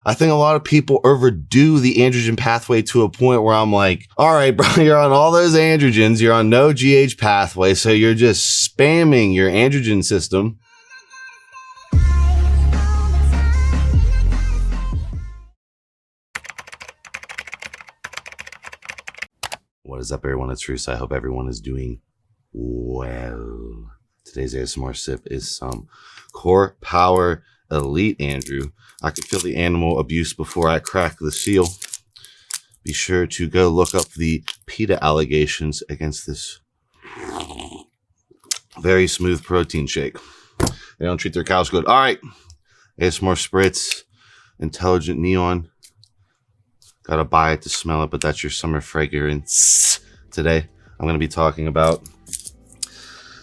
I think a lot of people overdo the androgen pathway to a point where I'm like, all right, bro, you're on all those androgens. You're on no GH pathway. So you're just spamming your androgen system. What is up, everyone? It's Russo. I hope everyone is doing well. Today's ASMR sip is some Core Power Elite Andrew. I can feel the animal abuse before I crack the seal. Be sure to go look up the PETA allegations against this very smooth protein shake. They don't treat their cows good. All right, ASMR Spritz, Intelligent Neon. Gotta buy it to smell it, but that's your summer fragrance. Today, I'm gonna be talking about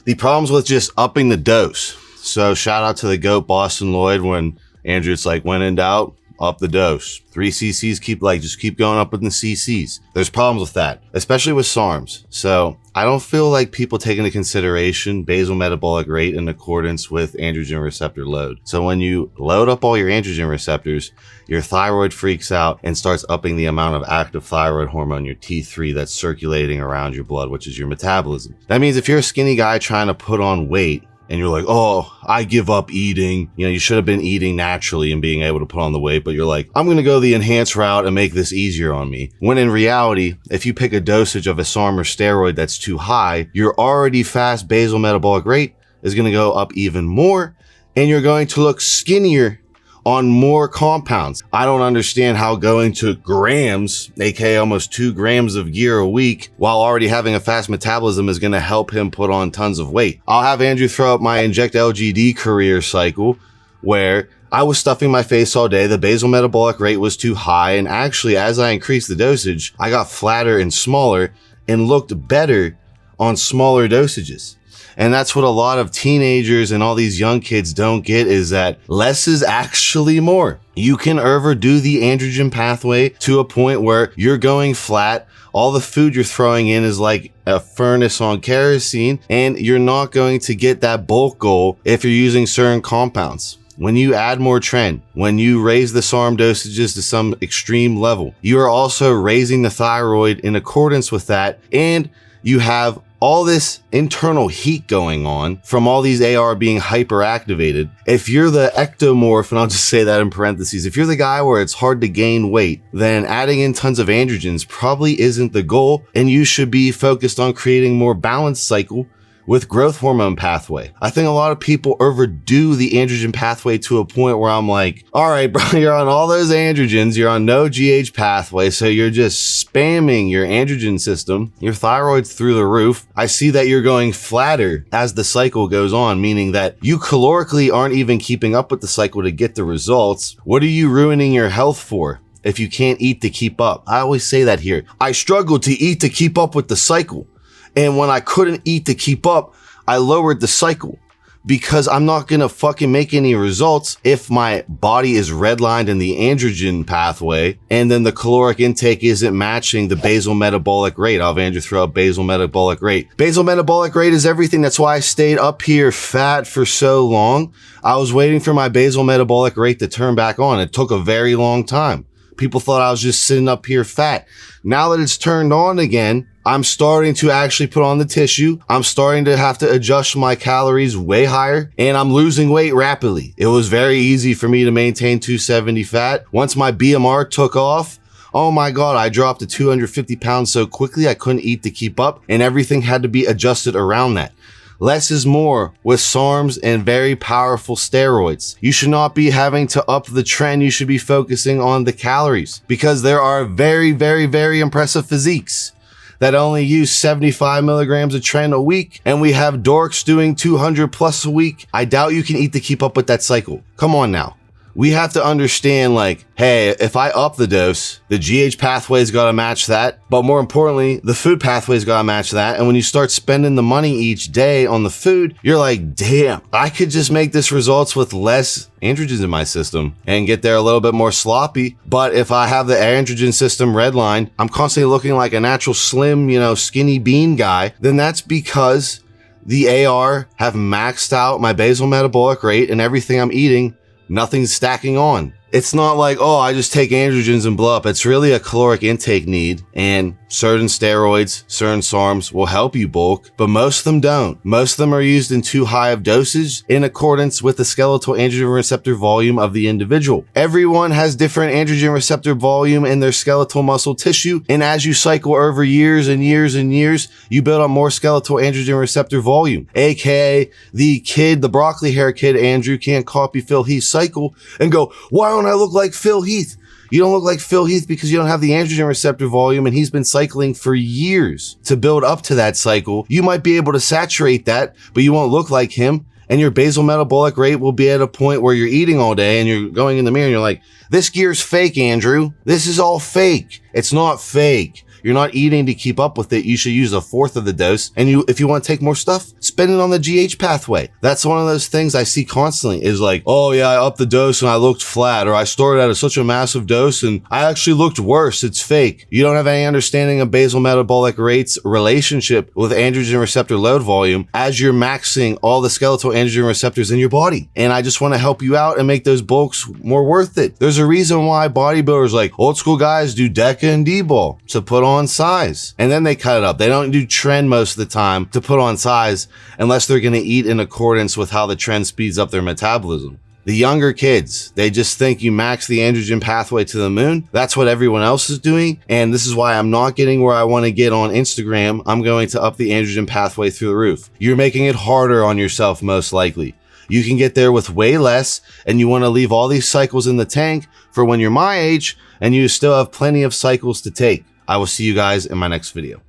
the problems with just upping the dose. So shout out to the GOAT Boston Lloyd when Andrew, it's like, when in doubt, up the dose. 3 cc's, just keep going up in the cc's. There's problems with that, especially with SARMs. So I don't feel like people take into consideration basal metabolic rate in accordance with androgen receptor load. So when you load up all your androgen receptors, your thyroid freaks out and starts upping the amount of active thyroid hormone, your T3, that's circulating around your blood, which is your metabolism. That means if you're a skinny guy trying to put on weight, and you're like, oh, I give up eating. You know, you should have been eating naturally and being able to put on the weight, but you're like, I'm going to go the enhanced route and make this easier on me. When in reality, if you pick a dosage of a SARM or steroid that's too high, your already fast basal metabolic rate is going to go up even more, and you're going to look skinnier on more compounds. I don't understand how going to grams, aka almost 2 grams of gear a week, while already having a fast metabolism is gonna help him put on tons of weight. I'll have Andrew throw up my inject LGD career cycle where I was stuffing my face all day, the basal metabolic rate was too high, and actually as I increased the dosage, I got flatter and smaller and looked better on smaller dosages. And that's what a lot of teenagers and all these young kids don't get, is that less is actually more. You can overdo the androgen pathway to a point where you're going flat. All the food you're throwing in is like a furnace on kerosene, and you're not going to get that bulk goal if you're using certain compounds. When you add more tren, when you raise the SARM dosages to some extreme level, you are also raising the thyroid in accordance with that, and you have all this internal heat going on from all these AR being hyperactivated. If you're the ectomorph, and I'll just say that in parentheses, if you're the guy where it's hard to gain weight, then adding in tons of androgens probably isn't the goal, and you should be focused on creating more balanced cycle with growth hormone pathway. I think a lot of people overdo the androgen pathway to a point where I'm like, all right, bro, you're on all those androgens, you're on no GH pathway, so you're just spamming your androgen system, your thyroid's through the roof. I see that you're going flatter as the cycle goes on, meaning that you calorically aren't even keeping up with the cycle to get the results. What are you ruining your health for if you can't eat to keep up? I always say that here. I struggled to eat to keep up with the cycle. And when I couldn't eat to keep up, I lowered the cycle, because I'm not going to fucking make any results if my body is redlined in the androgen pathway and then the caloric intake isn't matching the basal metabolic rate. I'll have Andrew throw up basal metabolic rate. Basal metabolic rate is everything. That's why I stayed up here fat for so long. I was waiting for my basal metabolic rate to turn back on. It took a very long time. People thought I was just sitting up here fat. Now that it's turned on again, I'm starting to actually put on the tissue. I'm starting to have to adjust my calories way higher, and I'm losing weight rapidly. It was very easy for me to maintain 270 fat. Once my BMR took off, oh my God, I dropped to 250 pounds so quickly I couldn't eat to keep up, and everything had to be adjusted around that. Less is more with SARMs and very powerful steroids. You should not be having to up the trend. You should be focusing on the calories, because there are very, very, very impressive physiques that only use 75 milligrams of tren a week, and we have dorks doing 200 plus a week. I doubt you can eat to keep up with that cycle. Come on now. We have to understand, like, hey, if I up the dose, the GH pathway's got to match that. But more importantly, the food pathway's got to match that. And when you start spending the money each day on the food, you're like, damn, I could just make this results with less androgens in my system and get there a little bit more sloppy. But if I have the androgen system redlined, I'm constantly looking like a natural slim, skinny bean guy, then that's because the AR have maxed out my basal metabolic rate, and everything I'm eating, nothing's stacking on. It's not like, oh, I just take androgens and blow up. It's really a caloric intake need, and certain steroids, certain SARMs will help you bulk, but most of them don't. Most of them are used in too high of dosage in accordance with the skeletal androgen receptor volume of the individual. Everyone has different androgen receptor volume in their skeletal muscle tissue, and as you cycle over years and years and years, you build up more skeletal androgen receptor volume, aka the broccoli hair kid Andrew can't copy Phil Heath's cycle and go, why don't I look like Phil Heath? You don't look like Phil Heath because you don't have the androgen receptor volume, and he's been cycling for years to build up to that cycle. You might be able to saturate that, but you won't look like him, and your basal metabolic rate will be at a point where you're eating all day and you're going in the mirror and you're like, this gear's fake, Andrew. This is all fake. It's not fake. You're not eating to keep up with it. You should use 1/4 of the dose. And if you want to take more stuff, spend it on the GH pathway. That's one of those things I see constantly is like, oh yeah, I upped the dose and I looked flat, or I started at such a massive dose and I actually looked worse. It's fake. You don't have any understanding of basal metabolic rates relationship with androgen receptor load volume as you're maxing all the skeletal androgen receptors in your body. And I just want to help you out and make those bulks more worth it. There's a reason why bodybuilders like old school guys do DECA and D-ball to put on size, and then they cut it up. They don't do trend most of the time to put on size unless they're going to eat in accordance with how the trend speeds up their metabolism. The younger kids, they just think you max the androgen pathway to the moon. That's what everyone else is doing, and this is why I'm not getting where I want to get on Instagram. I'm going to up the androgen pathway through the roof. You're making it harder on yourself, most likely. You can get there with way less, and you want to leave all these cycles in the tank for when you're my age and you still have plenty of cycles to take. I will see you guys in my next video.